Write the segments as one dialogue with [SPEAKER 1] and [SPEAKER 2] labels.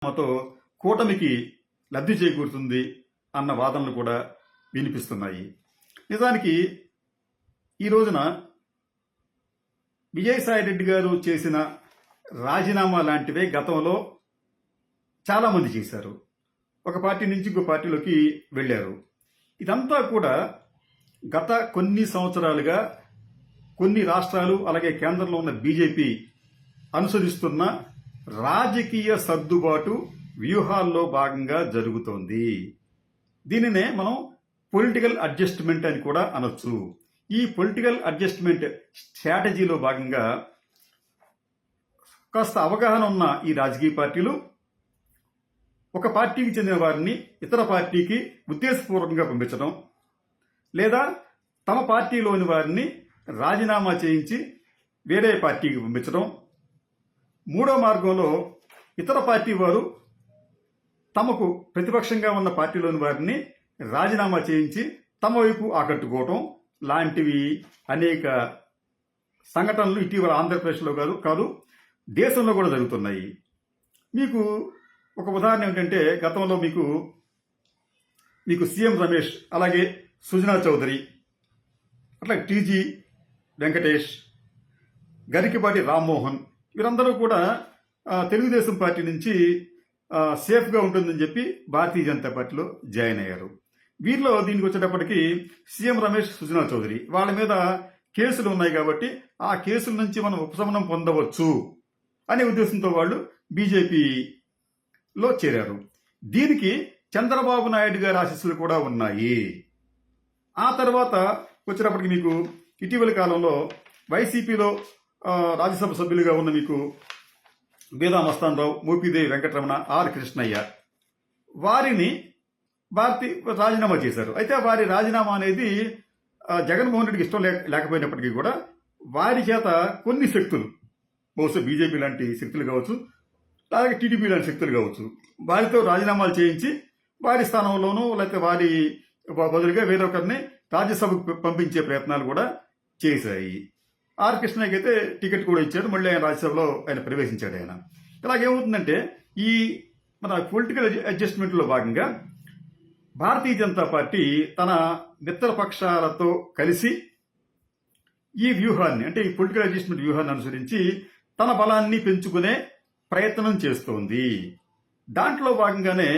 [SPEAKER 1] మాతో కూటమికి లబ్ధి చేకూరుతుంది అన్న వాదనలు కూడా వినిపిస్తున్నాయి. నిజానికి ఈ రోజున విజయసాయిరెడ్డి గారు చేసిన రాజీనామా లాంటివే గతంలో చాలామంది చేశారు. ఒక పార్టీ నుంచి ఇంకో పార్టీలోకి వెళ్ళారు. ఇదంతా కూడా గత కొన్ని సంవత్సరాలుగా కొన్ని రాష్ట్రాలు అలాగే కేంద్రంలో ఉన్న బీజేపీ అనుసరిస్తున్న రాజకీయ సర్దుబాటు వ్యూహాల్లో భాగంగా జరుగుతోంది. దీనినే మనం పొలిటికల్ అడ్జస్ట్మెంట్ అని కూడా అనొచ్చు. ఈ పొలిటికల్ అడ్జస్ట్మెంట్ స్ట్రాటజీలో భాగంగా కాస్త అవగాహన ఉన్న ఈ రాజకీయ పార్టీలు ఒక పార్టీకి చెందిన వారిని ఇతర పార్టీకి ఉద్దేశపూర్వకంగా పంపించడం, లేదా తమ పార్టీలోని వారిని రాజీనామా చేయించి వేరే పార్టీకి పంపించడం, మూడో మార్గంలో ఇతర పార్టీ వారు తమకు ప్రతిపక్షంగా ఉన్న పార్టీలోని వారిని రాజీనామా చేయించి తమ వైపు ఆకట్టుకోవటం లాంటివి అనేక సంఘటనలు ఇటీవల ఆంధ్రప్రదేశ్లో కాదు దేశంలో కూడా జరుగుతున్నాయి. మీకు ఒక ఉదాహరణ ఏమిటంటే, గతంలో మీకు సీఎం రమేష్, అలాగే సుజనా చౌదరి, అట్లా టీజీ వెంకటేష్, గరికిపాటి రామ్మోహన్, వీరందరూ కూడా తెలుగుదేశం పార్టీ నుంచి సేఫ్గా ఉంటుందని చెప్పి భారతీయ జనతా పార్టీలో జాయిన్ అయ్యారు. వీరిలో దీనికి వచ్చేటప్పటికి సీఎం రమేష్, సుజనా చౌదరి వాళ్ళ మీద కేసులు ఉన్నాయి కాబట్టి ఆ కేసుల నుంచి మనం ఉపశమనం పొందవచ్చు అనే ఉద్దేశంతో వాళ్ళు బీజేపీలో చేరారు. దీనికి చంద్రబాబు నాయుడు గారి ఆశీస్సులు కూడా ఉన్నాయి. ఆ తర్వాత వచ్చేటప్పటికి మీకు ఇటీవల కాలంలో వైసీపీలో రాజ్యసభ సభ్యులుగా ఉన్న మీకు బీదా మస్తానరావు, మోపిదేవి వెంకటరమణ, ఆర్ కృష్ణయ్య, వారిని రాజీనామా చేశారు. అయితే వారి రాజీనామా అనేది జగన్మోహన్ రెడ్డికి ఇష్టం లేకపోయినప్పటికీ కూడా వారి చేత కొన్ని శక్తులు, బహుశా బీజేపీ లాంటి శక్తులు కావచ్చు, అలాగే టీడీపీ లాంటి శక్తులు కావచ్చు, వారితో రాజీనామాలు చేయించి వారి స్థానంలోనూ లేకపోతే వారి బదులుగా వేరొకరిని రాజ్యసభకు పంపించే ప్రయత్నాలు కూడా చేశాయి. ఆర్ కృష్ణయ్యకి అయితే టికెట్ కూడా ఇచ్చాడు, మళ్ళీ ఆయన రాజ్యసభలో ఆయన ప్రవేశించాడు. ఆయన ఇలాగేమవుతుందంటే, ఈ మన పొలిటికల్ అడ్జస్ట్మెంట్లో భాగంగా భారతీయ జనతా పార్టీ తన మిత్రపక్షాలతో కలిసి ఈ వ్యూహాన్ని, అంటే ఈ పొలిటికల్ అడ్జస్ట్మెంట్ వ్యూహాన్ని అనుసరించి తన బలాన్ని పెంచుకునే ప్రయత్నం చేస్తోంది. దాంట్లో భాగంగానే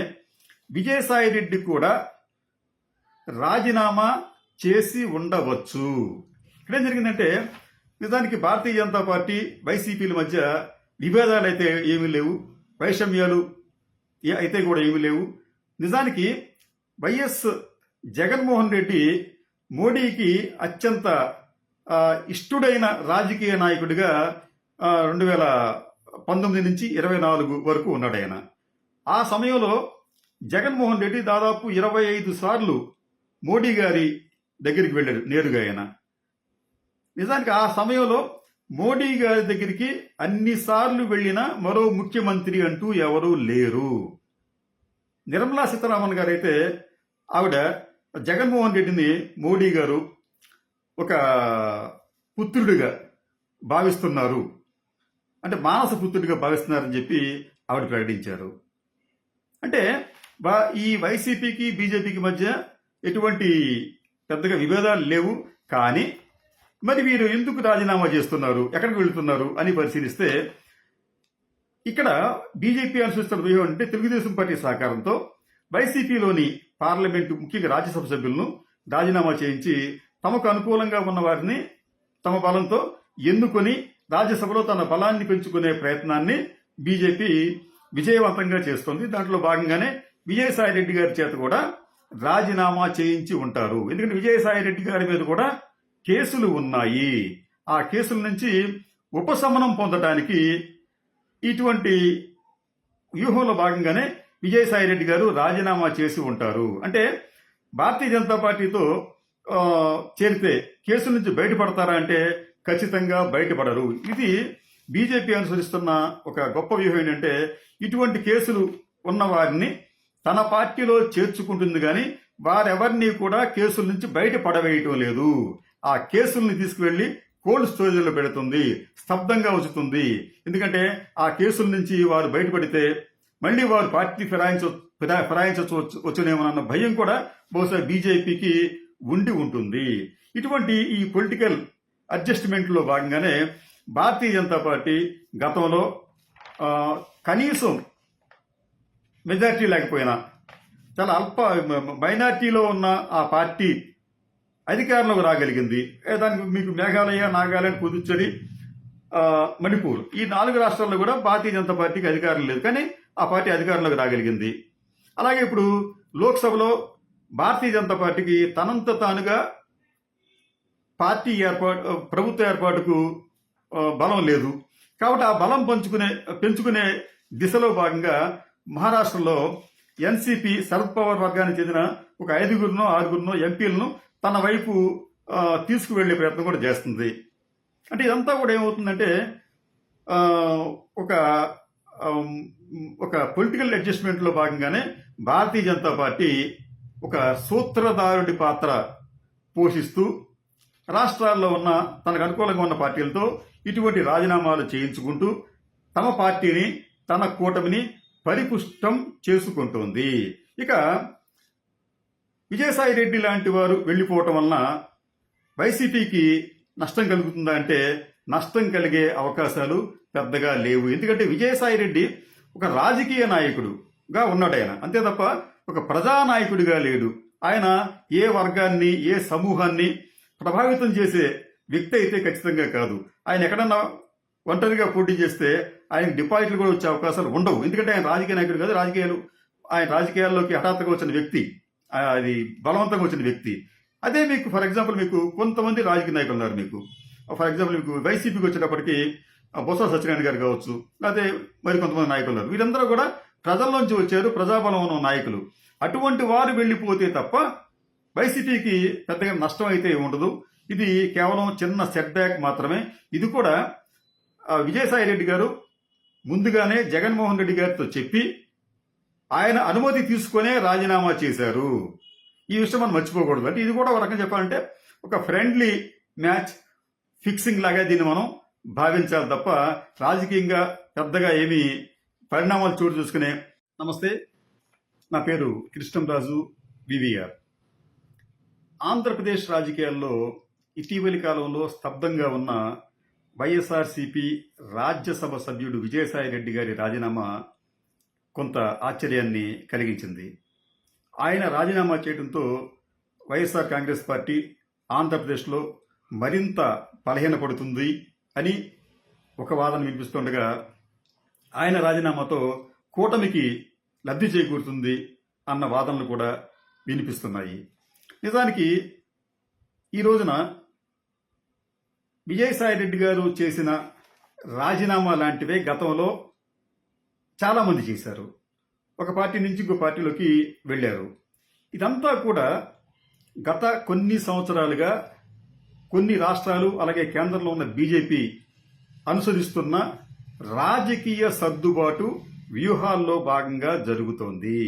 [SPEAKER 1] విజయసాయిరెడ్డి కూడా రాజీనామా చేసి ఉండవచ్చు. ఇక్కడేం జరిగిందంటే, నిజానికి భారతీయ జనతా పార్టీ వైసీపీల మధ్య విభేదాలు అయితే ఏమీ లేవు, వైషమ్యాలు అయితే కూడా ఏమీ లేవు. నిజానికి వైఎస్ జగన్మోహన్ రెడ్డి మోడీకి అత్యంత ఇష్టుడైన రాజకీయ నాయకుడిగా 2019 నుంచి 24 వరకు ఉన్నాడు ఆయన. ఆ సమయంలో జగన్మోహన్ రెడ్డి దాదాపు 25 సార్లు మోడీ గారి దగ్గరికి వెళ్ళాడు నేరుగా ఆయన. నిజానికి ఆ సమయంలో మోడీ గారి దగ్గరికి అన్నిసార్లు వెళ్ళిన మరో ముఖ్యమంత్రి అంటూ ఎవరూ లేరు. నిర్మలా సీతారామన్ గారు అయితే ఆవిడ జగన్మోహన్ రెడ్డిని మోడీ గారు ఒక పుత్రుడిగా భావిస్తున్నారు, అంటే మానస పుత్రుడిగా భావిస్తున్నారని చెప్పి ఆవిడ ప్రకటించారు. అంటే ఈ వైసీపీకి బీజేపీకి మధ్య ఎటువంటి పెద్దగా విభేదాలు లేవు. కానీ మరి వీరు ఎందుకు రాజీనామా చేస్తున్నారు, ఎక్కడికి వెళుతున్నారు అని పరిశీలిస్తే, ఇక్కడ బీజేపీ అనుసరిస్తున్న వ్యూహం అంటే తెలుగుదేశం పార్టీ సహకారంతో వైసీపీలోని పార్లమెంటు, ముఖ్యంగా రాజ్యసభ సభ్యులను రాజీనామా చేయించి తమకు అనుకూలంగా ఉన్న వారిని తమ బలంతో ఎన్నుకొని రాజ్యసభలో తన బలాన్ని పెంచుకునే ప్రయత్నాన్ని బీజేపీ విజయవంతంగా చేస్తోంది. దాంట్లో భాగంగానే విజయసాయిరెడ్డి గారి చేత కూడా రాజీనామా చేయించి ఉంటారు. ఎందుకంటే విజయసాయిరెడ్డి గారి మీద కూడా కేసులు ఉన్నాయి. ఆ కేసుల నుంచి ఉపశమనం పొందడానికి ఇటువంటి వ్యూహంలో భాగంగానే విజయసాయిరెడ్డి గారు రాజీనామా చేసి ఉంటారు. అంటే భారతీయ జనతా పార్టీతో చేరితే కేసుల నుంచి బయటపడతారా అంటే ఖచ్చితంగా బయటపడరు. ఇది బీజేపీ అనుసరిస్తున్న ఒక గొప్ప వ్యూహం ఏంటంటే, ఇటువంటి కేసులు ఉన్న వారిని తన పార్టీలో చేర్చుకుంటుంది, కానీ వారెవరిని కూడా కేసుల నుంచి బయటపడవేయటం లేదు. ఆ కేసుల్ని తీసుకువెళ్లి కోల్డ్ స్టోరేజ్లో పెడుతుంది, స్తబ్దంగా ఉంచుతుంది. ఎందుకంటే ఆ కేసుల నుంచి వారు బయటపడితే మళ్ళీ వారు పార్టీ ఫిరాయించవచ్చునేమోనన్న భయం కూడా బహుశా బీజేపీకి ఉండి ఉంటుంది. ఇటువంటి ఈ పొలిటికల్ అడ్జస్ట్మెంట్లో భాగంగానే భారతీయ జనతా పార్టీ గతంలో కనీసం మెజార్టీ లేకపోయినా చాలా అల్ప మైనార్టీలో ఉన్న ఆ పార్టీ అధికారంలోకి రాగలిగింది. దానికి మీకు మేఘాలయ, నాగాలాండ్, పుదుచ్చేరి, మణిపూర్ ఈ 4 రాష్ట్రాల్లో కూడా భారతీయ జనతా పార్టీకి అధికారం లేదు, కానీ ఆ పార్టీ అధికారంలోకి రాగలిగింది. అలాగే ఇప్పుడు లోక్సభలో భారతీయ జనతా పార్టీకి తనంత తానుగా ప్రభుత్వ ఏర్పాటుకు బలం లేదు. కాబట్టి ఆ బలం పెంచుకునే దిశలో భాగంగా మహారాష్ట్రలో ఎన్సీపీ శరద్ పవార్ వర్గానికి చెందిన ఒక 5గురినో 6గురినో ఎంపీలను తన వైపు తీసుకువెళ్లే ప్రయత్నం కూడా చేస్తుంది. అంటే ఇదంతా కూడా ఏమవుతుందంటే ఒక పొలిటికల్ అడ్జస్ట్మెంట్లో భాగంగానే భారతీయ జనతా పార్టీ ఒక సూత్రధారుడి పాత్ర పోషిస్తూ రాష్ట్రాల్లో ఉన్న తనకు అనుకూలంగా ఉన్న పార్టీలతో ఇటువంటి రాజీనామాలు చేయించుకుంటూ తమ పార్టీని, తన కూటమిని పరిపుష్టం చేసుకుంటోంది. ఇక విజయసాయి రెడ్డి లాంటి వారు వెళ్ళిపోవటం వలన వైసీపీకి నష్టం కలుగుతుందా అంటే నష్టం కలిగే అవకాశాలు పెద్దగా లేవు. ఎందుకంటే విజయసాయి రెడ్డి ఒక రాజకీయ నాయకుడుగా ఉన్నాడు ఆయన, అంతే తప్ప ఒక ప్రజానాయకుడిగా లేడు. ఆయన ఏ వర్గాన్ని, ఏ సమూహాన్ని ప్రభావితం చేసే వ్యక్తి అయితే ఖచ్చితంగా కాదు. ఆయన ఎక్కడన్నా ఒంటరిగా పోటీ చేస్తే ఆయన డిపాజిట్లు కూడా వచ్చే అవకాశాలు ఉండవు. ఎందుకంటే ఆయన రాజకీయ నాయకుడు కాదు. ఆయన రాజకీయాల్లోకి హఠాత్తుగా వచ్చిన వ్యక్తి, అది బలవంతంగా వచ్చిన వ్యక్తి. అదే మీకు ఫర్ ఎగ్జాంపుల్ మీకు కొంతమంది రాజకీయ నాయకులు ఉన్నారు. మీకు ఫర్ ఎగ్జాంపుల్ మీకు వైసీపీకి వచ్చేటప్పటికి బొత్స సత్యనారాయణ గారు కావచ్చు, లేకపోతే మరి కొంతమంది నాయకులు ఉన్నారు. వీరందరూ కూడా ప్రజల్లోంచి వచ్చారు, ప్రజాబలం ఉన్న నాయకులు. అటువంటి వారు వెళ్ళిపోతే తప్ప వైసీపీకి పెద్దగా నష్టం అయితే ఉండదు. ఇది కేవలం చిన్న సెట్ బ్యాక్ మాత్రమే. ఇది కూడా విజయసాయి రెడ్డి గారు ముందుగానే జగన్మోహన్ రెడ్డి గారితో చెప్పి ఆయన అనుమతి తీసుకునే రాజీనామా చేశారు. ఈ విషయం మనం మర్చిపోకూడదు. అంటే ఇది కూడా ఒక రకంగా చెప్పాలంటే ఒక ఫ్రెండ్లీ మ్యాచ్ ఫిక్సింగ్ లాగా దీన్ని మనం భావించాలి తప్ప రాజకీయంగా పెద్దగా ఏమీ పరిణామాలు చోటు చూసుకునే. నమస్తే, నా పేరు కృష్ణంరాజు వివిఆర్. ఆంధ్రప్రదేశ్ రాజకీయాల్లో ఇటీవలి కాలంలో స్తబ్దంగా ఉన్న వైఎస్ఆర్సీపీ రాజ్యసభ సభ్యుడు విజయసాయి రెడ్డి గారి రాజీనామా కొంత ఆశ్చర్యాన్ని కలిగించింది. ఆయన రాజీనామా చేయడంతో వైఎస్ఆర్ కాంగ్రెస్ పార్టీ ఆంధ్రప్రదేశ్లో మరింత బలహీనపడుతుంది అని ఒక వాదన వినిపిస్తుండగా, ఆయన రాజీనామాతో కూటమికి లబ్ధి చేకూరుతుంది అన్న వాదనలు కూడా వినిపిస్తున్నాయి. నిజానికి ఈ రోజున విజయసాయి రెడ్డి గారు చేసిన రాజీనామా లాంటివే గతంలో చాలామంది చేశారు. ఒక పార్టీ నుంచి ఇంకో పార్టీలోకి వెళ్ళారు. ఇదంతా కూడా గత కొన్ని సంవత్సరాలుగా కొన్ని రాష్ట్రాలు అలాగే కేంద్రంలో ఉన్న బీజేపీ అనుసరిస్తున్న రాజకీయ సర్దుబాటు వ్యూహాల్లో భాగంగా జరుగుతోంది.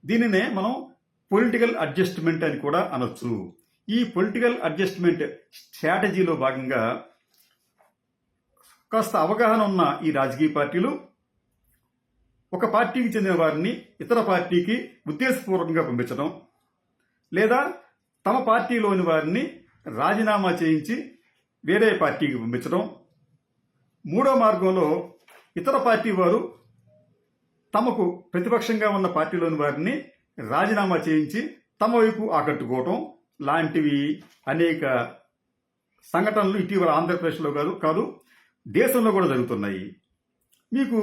[SPEAKER 1] దీనినే మనం పొలిటికల్ అడ్జస్ట్మెంట్ అని కూడా అనొచ్చు. ఈ పొలిటికల్ అడ్జస్ట్మెంట్ స్ట్రాటజీలో భాగంగా కాస్త అవగాహన ఉన్న ఈ రాజకీయ పార్టీలు ఒక పార్టీకి చెందిన వారిని ఇతర పార్టీకి ఉద్దేశపూర్వకంగా పంపించడం, లేదా తమ పార్టీలోని వారిని రాజీనామా చేయించి వేరే పార్టీకి పంపించడం, మూడో మార్గంలో ఇతర పార్టీ వారు తమకు ప్రతిపక్షంగా ఉన్న పార్టీలోని వారిని రాజీనామా చేయించి తమ వైపు ఆకట్టుకోవటం లాంటివి అనేక సంఘటనలు ఇటీవల ఆంధ్రప్రదేశ్లో కాదు దేశంలో కూడా జరుగుతున్నాయి. మీకు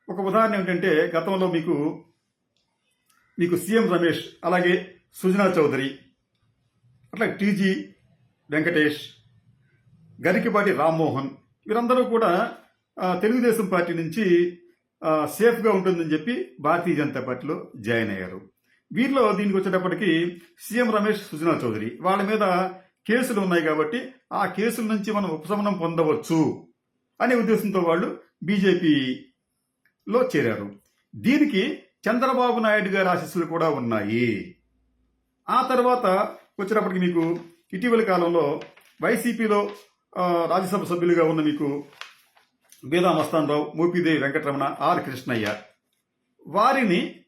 [SPEAKER 1] ఒక ఉదాహరణ ఏమిటంటే, గతంలో మీకు సీఎం రమేష్, అలాగే సుజనా చౌదరి, అట్లా టీజీ వెంకటేష్, గరికిపాటి రామ్మోహన్, వీరందరూ కూడా తెలుగుదేశం పార్టీ నుంచి సేఫ్గా ఉంటుందని చెప్పి భారతీయ జనతా పార్టీలో జాయిన్ అయ్యారు. వీరిలో దీనికి వచ్చేటప్పటికి సీఎం రమేష్, సుజనా చౌదరి వాళ్ళ మీద కేసులు ఉన్నాయి కాబట్టి ఆ కేసుల నుంచి మనం ఉపశమనం పొందవచ్చు అనే ఉద్దేశంతో వాళ్ళు బీజేపీలో చేరారు. దీనికి చంద్రబాబు నాయుడు గారి ఆశీస్సులు కూడా ఉన్నాయి. ఆ తర్వాత వచ్చేటప్పటికి మీకు ఇటీవలి కాలంలో వైసీపీలో రాజ్యసభ సభ్యులుగా ఉన్న మీకు బీదా మస్తాన్ రావు, మోపిదేవి వెంకటరమణ, ఆర్ కృష్ణయ్య, వారిని